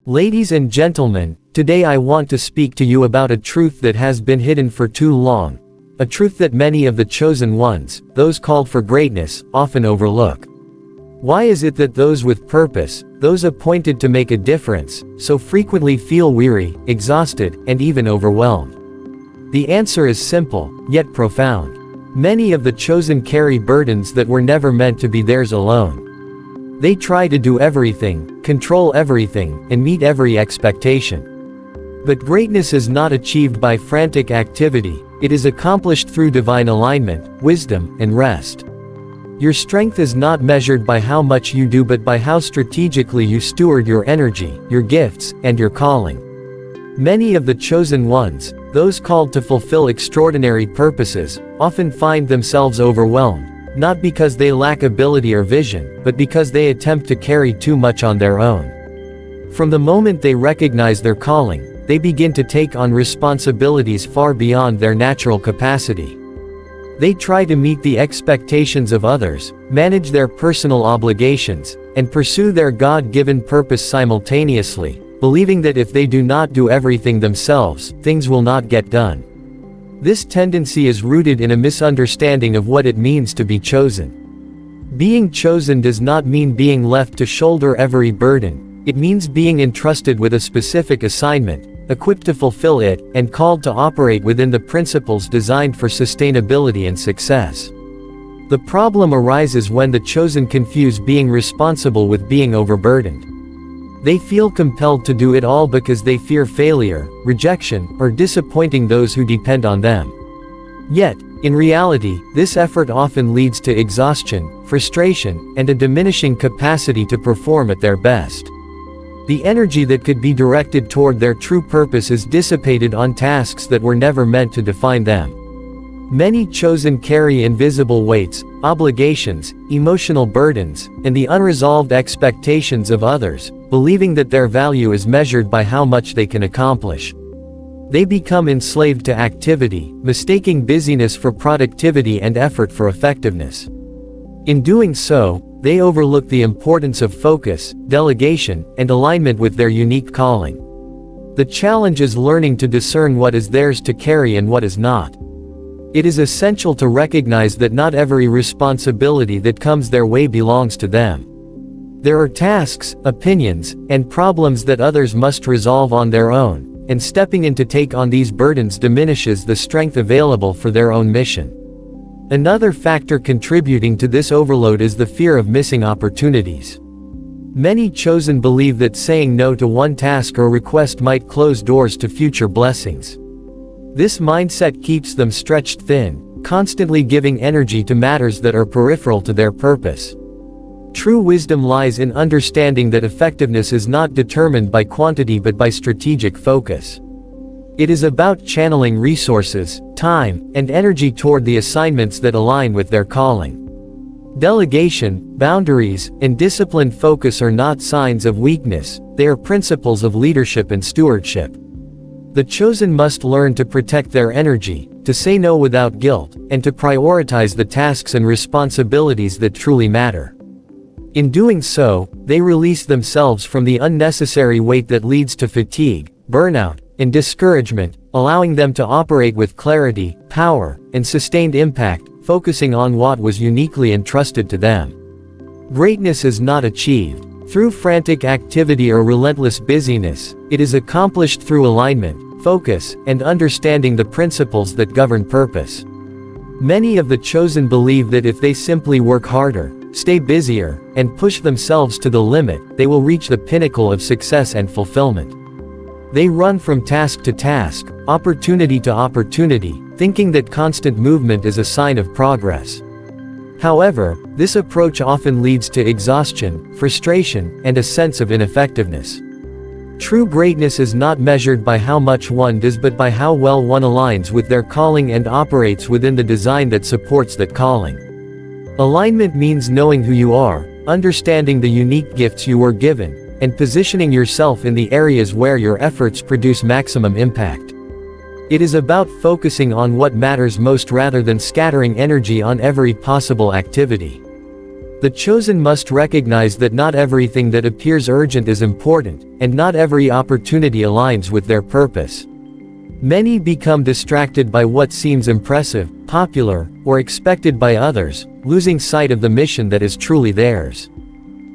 Ladies and gentlemen, today I want to speak to you about a truth that has been hidden for too long. A truth that many of the chosen ones, those called for greatness, often overlook. Why is it that those with purpose, those appointed to make a difference, so frequently feel weary, exhausted, and even overwhelmed? The answer is simple, yet profound. Many of the chosen carry burdens that were never meant to be theirs alone. They try to do everything, control everything, and meet every expectation. But greatness is not achieved by frantic activity, it is accomplished through divine alignment, wisdom, and rest. Your strength is not measured by how much you do but by how strategically you steward your energy, your gifts, and your calling. Many of the chosen ones, those called to fulfill extraordinary purposes, often find themselves overwhelmed, not because they lack ability or vision, but because they attempt to carry too much on their own. From the moment they recognize their calling, they begin to take on responsibilities far beyond their natural capacity. They try to meet the expectations of others, manage their personal obligations, and pursue their God-given purpose simultaneously, believing that if they do not do everything themselves, things will not get done. This tendency is rooted in a misunderstanding of what it means to be chosen. Being chosen does not mean being left to shoulder every burden, it means being entrusted with a specific assignment, equipped to fulfill it, and called to operate within the principles designed for sustainability and success. The problem arises when the chosen confuse being responsible with being overburdened. They feel compelled to do it all because they fear failure, rejection, or disappointing those who depend on them. Yet, in reality, this effort often leads to exhaustion, frustration, and a diminishing capacity to perform at their best. The energy that could be directed toward their true purpose is dissipated on tasks that were never meant to define them. Many chosen carry invisible weights, obligations, emotional burdens, and the unresolved expectations of others, believing that their value is measured by how much they can accomplish. They become enslaved to activity, mistaking busyness for productivity and effort for effectiveness. In doing so, they overlook the importance of focus, delegation, and alignment with their unique calling. The challenge is learning to discern what is theirs to carry and what is not. It is essential to recognize that not every responsibility that comes their way belongs to them. There are tasks, opinions, and problems that others must resolve on their own, and stepping in to take on these burdens diminishes the strength available for their own mission. Another factor contributing to this overload is the fear of missing opportunities. Many chosen believe that saying no to one task or request might close doors to future blessings. This mindset keeps them stretched thin, constantly giving energy to matters that are peripheral to their purpose. True wisdom lies in understanding that effectiveness is not determined by quantity but by strategic focus. It is about channeling resources, time, and energy toward the assignments that align with their calling. Delegation, boundaries, and disciplined focus are not signs of weakness, they are principles of leadership and stewardship. The chosen must learn to protect their energy, to say no without guilt, and to prioritize the tasks and responsibilities that truly matter. In doing so, they release themselves from the unnecessary weight that leads to fatigue, burnout, and discouragement, allowing them to operate with clarity, power, and sustained impact, focusing on what was uniquely entrusted to them. Greatness is not achieved through frantic activity or relentless busyness, it is accomplished through alignment, focus, and understanding the principles that govern purpose. Many of the chosen believe that if they simply work harder, stay busier, and push themselves to the limit, they will reach the pinnacle of success and fulfillment. They run from task to task, opportunity to opportunity, thinking that constant movement is a sign of progress. However, this approach often leads to exhaustion, frustration, and a sense of ineffectiveness. True greatness is not measured by how much one does but by how well one aligns with their calling and operates within the design that supports that calling. Alignment means knowing who you are, understanding the unique gifts you were given, and positioning yourself in the areas where your efforts produce maximum impact. It is about focusing on what matters most rather than scattering energy on every possible activity. The chosen must recognize that not everything that appears urgent is important, and not every opportunity aligns with their purpose. Many become distracted by what seems impressive, popular, or expected by others, losing sight of the mission that is truly theirs.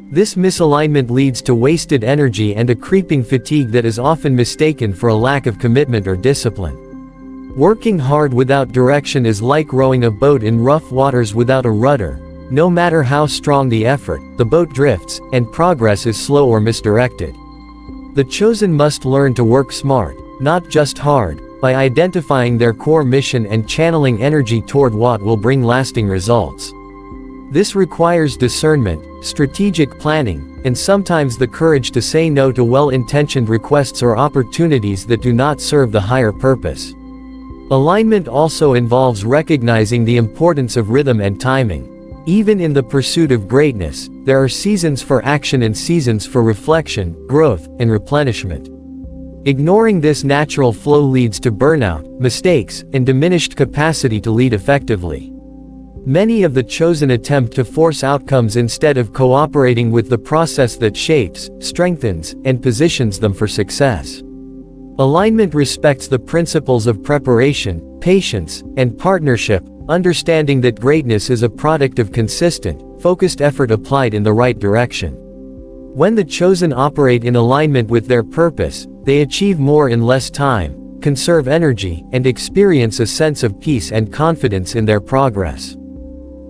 This misalignment leads to wasted energy and a creeping fatigue that is often mistaken for a lack of commitment or discipline. Working hard without direction is like rowing a boat in rough waters without a rudder. No matter how strong the effort, the boat drifts, and progress is slow or misdirected. The chosen must learn to work smart, not just hard, by identifying their core mission and channeling energy toward what will bring lasting results. This requires discernment, strategic planning, and sometimes the courage to say no to well-intentioned requests or opportunities that do not serve the higher purpose. Alignment also involves recognizing the importance of rhythm and timing. Even in the pursuit of greatness, there are seasons for action and seasons for reflection, growth, and replenishment. Ignoring this natural flow leads to burnout, mistakes, and diminished capacity to lead effectively. Many of the chosen attempt to force outcomes instead of cooperating with the process that shapes, strengthens, and positions them for success. Alignment respects the principles of preparation, patience, and partnership, understanding that greatness is a product of consistent, focused effort applied in the right direction. When the chosen operate in alignment with their purpose, they achieve more in less time, conserve energy, and experience a sense of peace and confidence in their progress.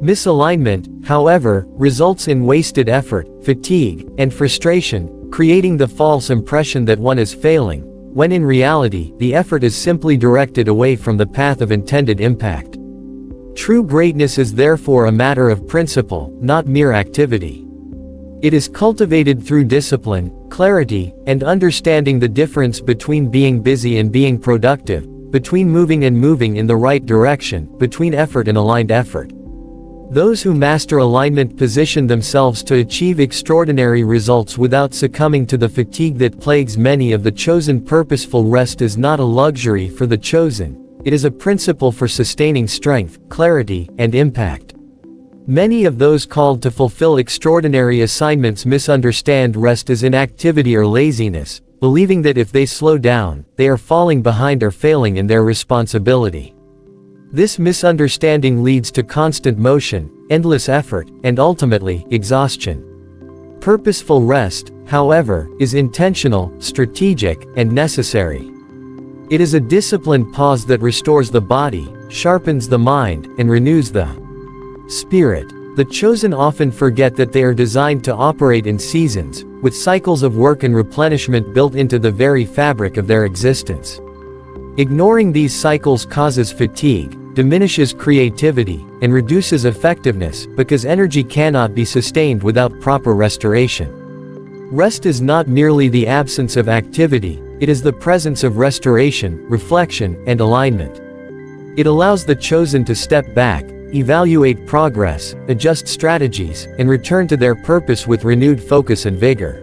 Misalignment, however, results in wasted effort, fatigue, and frustration, creating the false impression that one is failing, when in reality, the effort is simply directed away from the path of intended impact. True greatness is therefore a matter of principle, not mere activity. It is cultivated through discipline, clarity, and understanding the difference between being busy and being productive, between moving and moving in the right direction, between effort and aligned effort. Those who master alignment position themselves to achieve extraordinary results without succumbing to the fatigue that plagues many of the chosen. Purposeful rest is not a luxury for the chosen. It is a principle for sustaining strength, clarity, and impact. Many of those called to fulfill extraordinary assignments misunderstand rest as inactivity or laziness, believing that if they slow down, they are falling behind or failing in their responsibility. This misunderstanding leads to constant motion, endless effort, and ultimately, exhaustion. Purposeful rest, however, is intentional, strategic, and necessary. It is a disciplined pause that restores the body, sharpens the mind, and renews the spirit. The chosen often forget that they are designed to operate in seasons, with cycles of work and replenishment built into the very fabric of their existence. Ignoring these cycles causes fatigue, diminishes creativity, and reduces effectiveness, because energy cannot be sustained without proper restoration. Rest is not merely the absence of activity, it is the presence of restoration, reflection, and alignment. It allows the chosen to step back, evaluate progress, adjust strategies, and return to their purpose with renewed focus and vigor.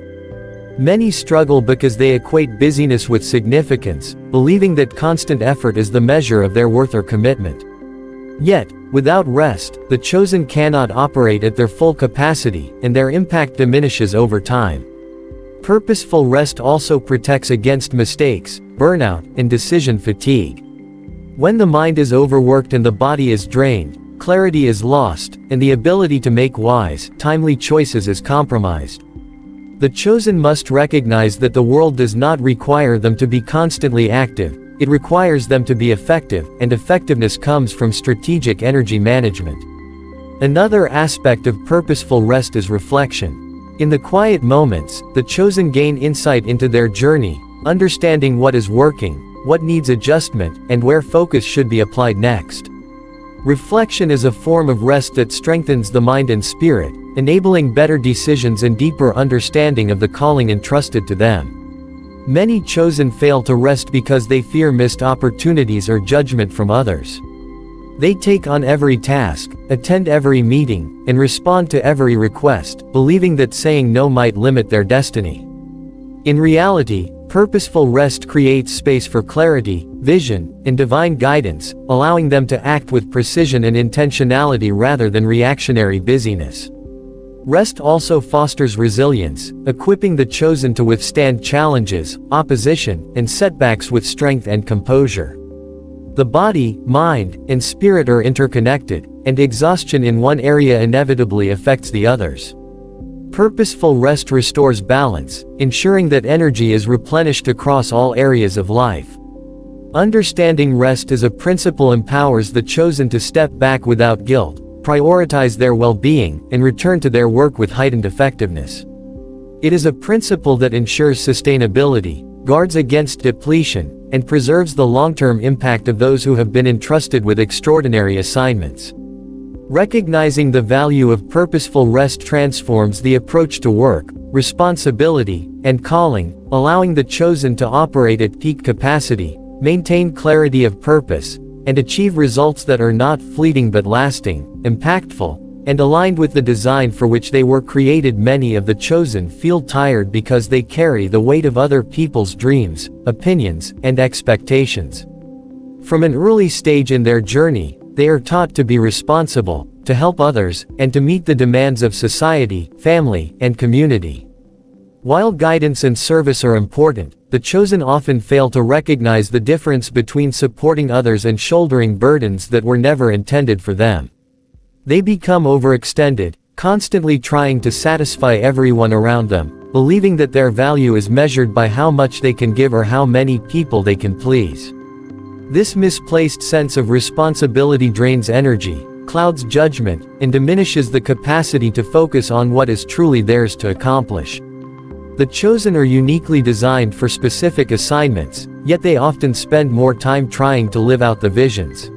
Many struggle because they equate busyness with significance, believing that constant effort is the measure of their worth or commitment. Yet, without rest, the chosen cannot operate at their full capacity, and their impact diminishes over time. Purposeful rest also protects against mistakes, burnout, and decision fatigue. When the mind is overworked and the body is drained, clarity is lost, and the ability to make wise, timely choices is compromised. The chosen must recognize that the world does not require them to be constantly active, it requires them to be effective, and effectiveness comes from strategic energy management. Another aspect of purposeful rest is reflection. In the quiet moments, the chosen gain insight into their journey, understanding what is working, what needs adjustment, and where focus should be applied next. Reflection is a form of rest that strengthens the mind and spirit, enabling better decisions and deeper understanding of the calling entrusted to them. Many chosen fail to rest because they fear missed opportunities or judgment from others. They take on every task, attend every meeting, and respond to every request, believing that saying no might limit their destiny. In reality, purposeful rest creates space for clarity, vision, and divine guidance, allowing them to act with precision and intentionality rather than reactionary busyness. Rest also fosters resilience, equipping the chosen to withstand challenges, opposition, and setbacks with strength and composure. The body, mind, and spirit are interconnected, and exhaustion in one area inevitably affects the others. Purposeful rest restores balance, ensuring that energy is replenished across all areas of life. Understanding rest as a principle empowers the chosen to step back without guilt, prioritize their well-being, and return to their work with heightened effectiveness. It is a principle that ensures sustainability, guards against depletion, and preserves the long-term impact of those who have been entrusted with extraordinary assignments. Recognizing the value of purposeful rest transforms the approach to work, responsibility, and calling, allowing the chosen to operate at peak capacity, maintain clarity of purpose, and achieve results that are not fleeting but lasting, impactful, and aligned with the design for which they were created. Many of the chosen feel tired because they carry the weight of other people's dreams, opinions, and expectations. From an early stage in their journey, they are taught to be responsible, to help others, and to meet the demands of society, family, and community. While guidance and service are important, the chosen often fail to recognize the difference between supporting others and shouldering burdens that were never intended for them. They become overextended, constantly trying to satisfy everyone around them, believing that their value is measured by how much they can give or how many people they can please. This misplaced sense of responsibility drains energy, clouds judgment, and diminishes the capacity to focus on what is truly theirs to accomplish. The chosen are uniquely designed for specific assignments, yet they often spend more time trying to live out the visions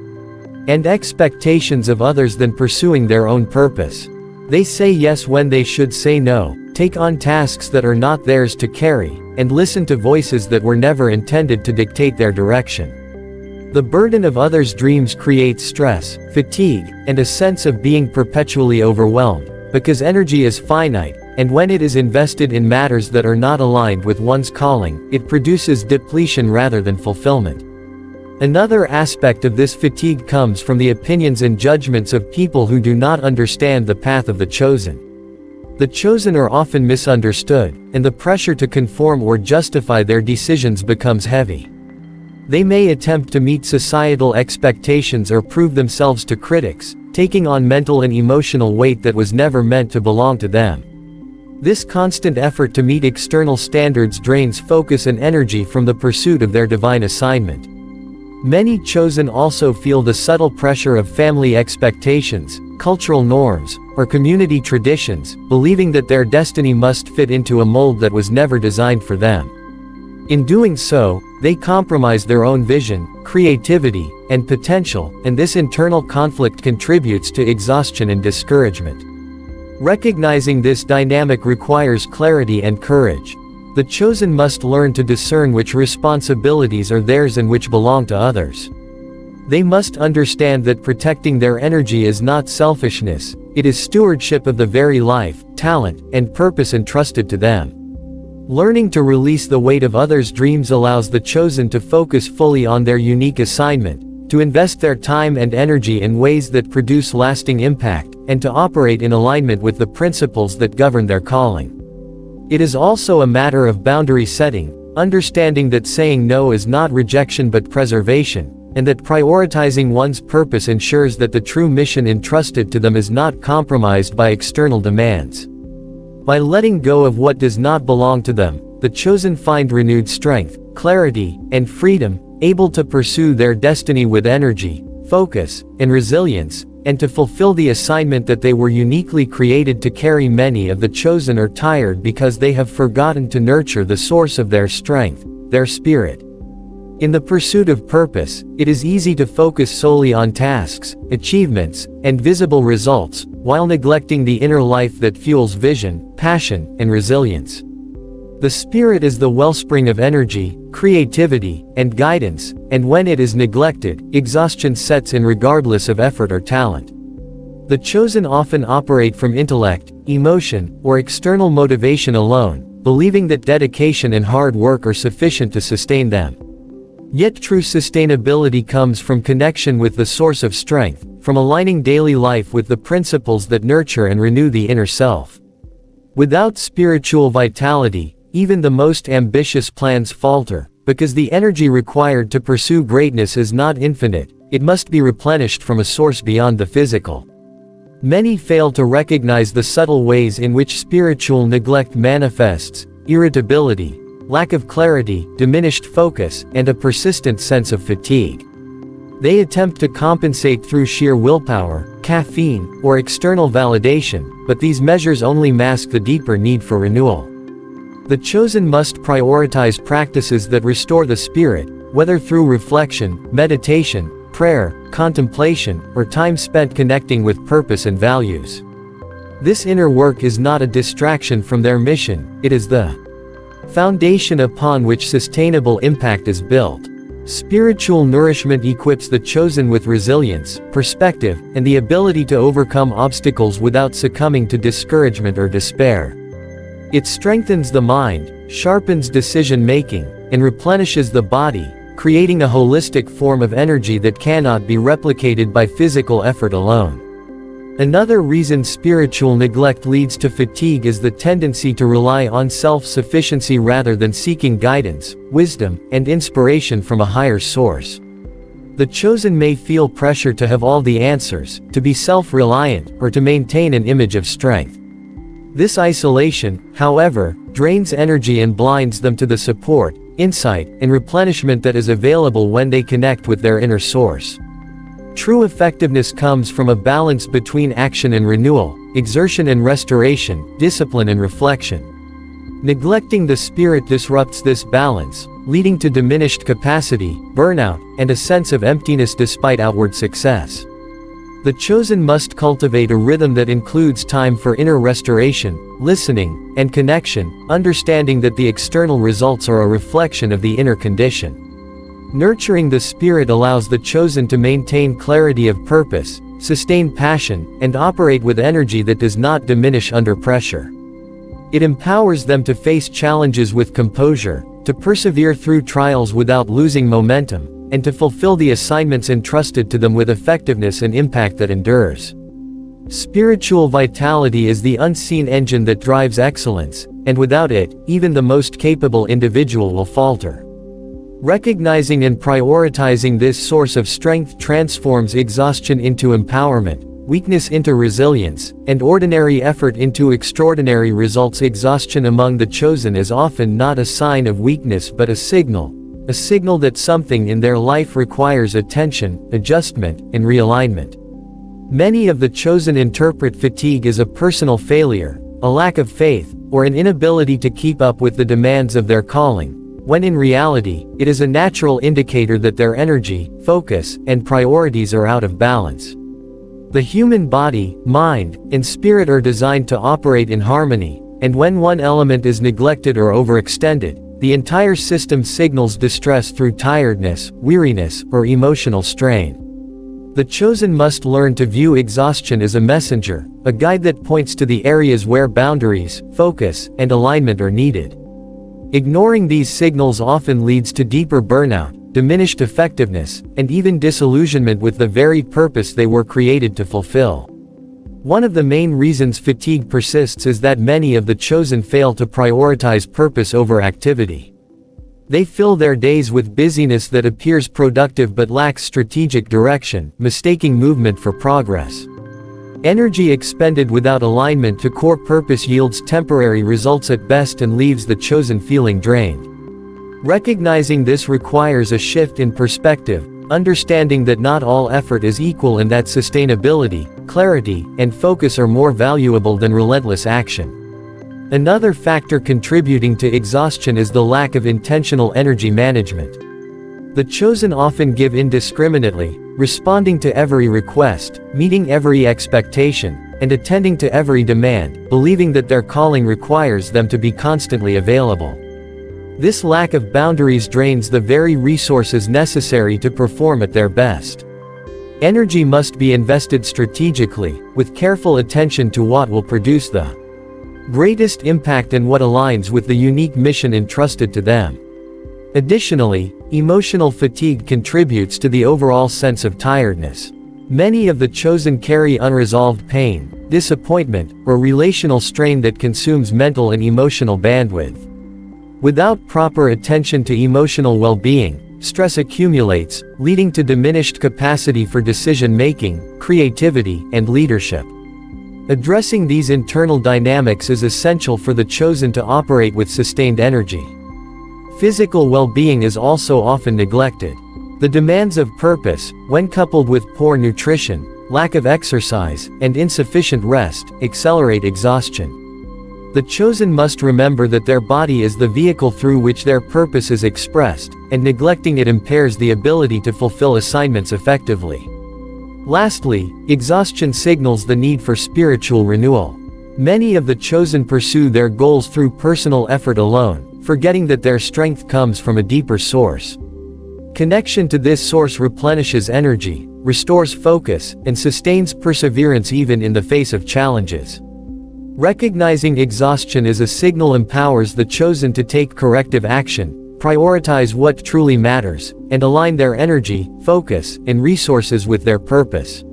and expectations of others than pursuing their own purpose. They say yes when they should say no, take on tasks that are not theirs to carry, and listen to voices that were never intended to dictate their direction. The burden of others' dreams creates stress, fatigue, and a sense of being perpetually overwhelmed, because energy is finite, and when it is invested in matters that are not aligned with one's calling, it produces depletion rather than fulfillment. Another aspect of this fatigue comes from the opinions and judgments of people who do not understand the path of the chosen. The chosen are often misunderstood, and the pressure to conform or justify their decisions becomes heavy. They may attempt to meet societal expectations or prove themselves to critics, taking on mental and emotional weight that was never meant to belong to them. This constant effort to meet external standards drains focus and energy from the pursuit of their divine assignment. Many chosen also feel the subtle pressure of family expectations, cultural norms, or community traditions, believing that their destiny must fit into a mold that was never designed for them. In doing so, they compromise their own vision, creativity, and potential, and this internal conflict contributes to exhaustion and discouragement. Recognizing this dynamic requires clarity and courage. The chosen must learn to discern which responsibilities are theirs and which belong to others. They must understand that protecting their energy is not selfishness, it is stewardship of the very life, talent, and purpose entrusted to them. Learning to release the weight of others' dreams allows the chosen to focus fully on their unique assignment, to invest their time and energy in ways that produce lasting impact, and to operate in alignment with the principles that govern their calling. It is also a matter of boundary setting, understanding that saying no is not rejection but preservation, and that prioritizing one's purpose ensures that the true mission entrusted to them is not compromised by external demands. By letting go of what does not belong to them, the chosen find renewed strength, clarity, and freedom, able to pursue their destiny with energy, focus, and resilience, and to fulfill the assignment that they were uniquely created to carry. Many of the chosen are tired because they have forgotten to nurture the source of their strength, their spirit. In the pursuit of purpose, it is easy to focus solely on tasks, achievements, and visible results, while neglecting the inner life that fuels vision, passion, and resilience. The spirit is the wellspring of energy, creativity, and guidance, and when it is neglected, exhaustion sets in regardless of effort or talent. The chosen often operate from intellect, emotion, or external motivation alone, believing that dedication and hard work are sufficient to sustain them. Yet true sustainability comes from connection with the source of strength, from aligning daily life with the principles that nurture and renew the inner self. Without spiritual vitality, even the most ambitious plans falter, because the energy required to pursue greatness is not infinite, it must be replenished from a source beyond the physical. Many fail to recognize the subtle ways in which spiritual neglect manifests: irritability, lack of clarity, diminished focus, and a persistent sense of fatigue. They attempt to compensate through sheer willpower, caffeine, or external validation, but these measures only mask the deeper need for renewal. The chosen must prioritize practices that restore the spirit, whether through reflection, meditation, prayer, contemplation, or time spent connecting with purpose and values. This inner work is not a distraction from their mission, it is the foundation upon which sustainable impact is built. Spiritual nourishment equips the chosen with resilience, perspective, and the ability to overcome obstacles without succumbing to discouragement or despair. It strengthens the mind, sharpens decision-making, and replenishes the body, creating a holistic form of energy that cannot be replicated by physical effort alone. Another reason spiritual neglect leads to fatigue is the tendency to rely on self-sufficiency rather than seeking guidance, wisdom, and inspiration from a higher source. The chosen may feel pressure to have all the answers, to be self-reliant, or to maintain an image of strength. This isolation, however, drains energy and blinds them to the support, insight, and replenishment that is available when they connect with their inner source. True effectiveness comes from a balance between action and renewal, exertion and restoration, discipline and reflection. Neglecting the spirit disrupts this balance, leading to diminished capacity, burnout, and a sense of emptiness despite outward success. The chosen must cultivate a rhythm that includes time for inner restoration, listening, and connection, understanding that the external results are a reflection of the inner condition. Nurturing the spirit allows the chosen to maintain clarity of purpose, sustain passion, and operate with energy that does not diminish under pressure. It empowers them to face challenges with composure, to persevere through trials without losing momentum, and to fulfill the assignments entrusted to them with effectiveness and impact that endures. Spiritual vitality is the unseen engine that drives excellence, and without it, even the most capable individual will falter. Recognizing and prioritizing this source of strength transforms exhaustion into empowerment, weakness into resilience, and ordinary effort into extraordinary results. Exhaustion among the chosen is often not a sign of weakness but a signal that something in their life requires attention, adjustment, and realignment. Many of the chosen interpret fatigue as a personal failure, a lack of faith, or an inability to keep up with the demands of their calling, when in reality, it is a natural indicator that their energy, focus, and priorities are out of balance. The human body, mind, and spirit are designed to operate in harmony, and when one element is neglected or overextended, the entire system signals distress through tiredness, weariness, or emotional strain. The chosen must learn to view exhaustion as a messenger, a guide that points to the areas where boundaries, focus, and alignment are needed. Ignoring these signals often leads to deeper burnout, diminished effectiveness, and even disillusionment with the very purpose they were created to fulfill. One of the main reasons fatigue persists is that many of the chosen fail to prioritize purpose over activity. They fill their days with busyness that appears productive but lacks strategic direction, mistaking movement for progress. Energy expended without alignment to core purpose yields temporary results at best and leaves the chosen feeling drained. Recognizing this requires a shift in perspective, understanding that not all effort is equal and that sustainability, clarity, and focus are more valuable than relentless action. Another factor contributing to exhaustion is the lack of intentional energy management. The chosen often give indiscriminately, responding to every request, meeting every expectation, and attending to every demand, believing that their calling requires them to be constantly available. This lack of boundaries drains the very resources necessary to perform at their best. Energy must be invested strategically, with careful attention to what will produce the greatest impact and what aligns with the unique mission entrusted to them. Additionally, emotional fatigue contributes to the overall sense of tiredness. Many of the chosen carry unresolved pain, disappointment, or relational strain that consumes mental and emotional bandwidth. Without proper attention to emotional well-being, stress accumulates, leading to diminished capacity for decision-making, creativity, and leadership. Addressing these internal dynamics is essential for the chosen to operate with sustained energy. Physical well-being is also often neglected. The demands of purpose, when coupled with poor nutrition, lack of exercise, and insufficient rest, accelerate exhaustion. The chosen must remember that their body is the vehicle through which their purpose is expressed, and neglecting it impairs the ability to fulfill assignments effectively. Lastly, exhaustion signals the need for spiritual renewal. Many of the chosen pursue their goals through personal effort alone, forgetting that their strength comes from a deeper source. Connection to this source replenishes energy, restores focus, and sustains perseverance even in the face of challenges. Recognizing exhaustion as a signal empowers the chosen to take corrective action, prioritize what truly matters, and align their energy, focus, and resources with their purpose.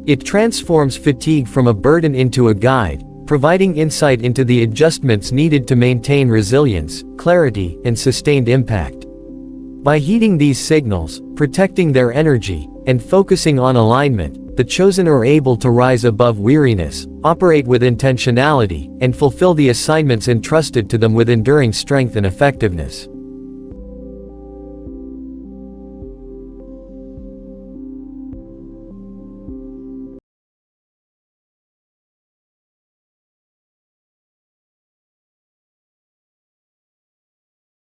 It transforms fatigue from a burden into a guide, providing insight into the adjustments needed to maintain resilience, clarity, and sustained impact. By heeding these signals, protecting their energy, and focusing on alignment, the chosen are able to rise above weariness, operate with intentionality, and fulfill the assignments entrusted to them with enduring strength and effectiveness.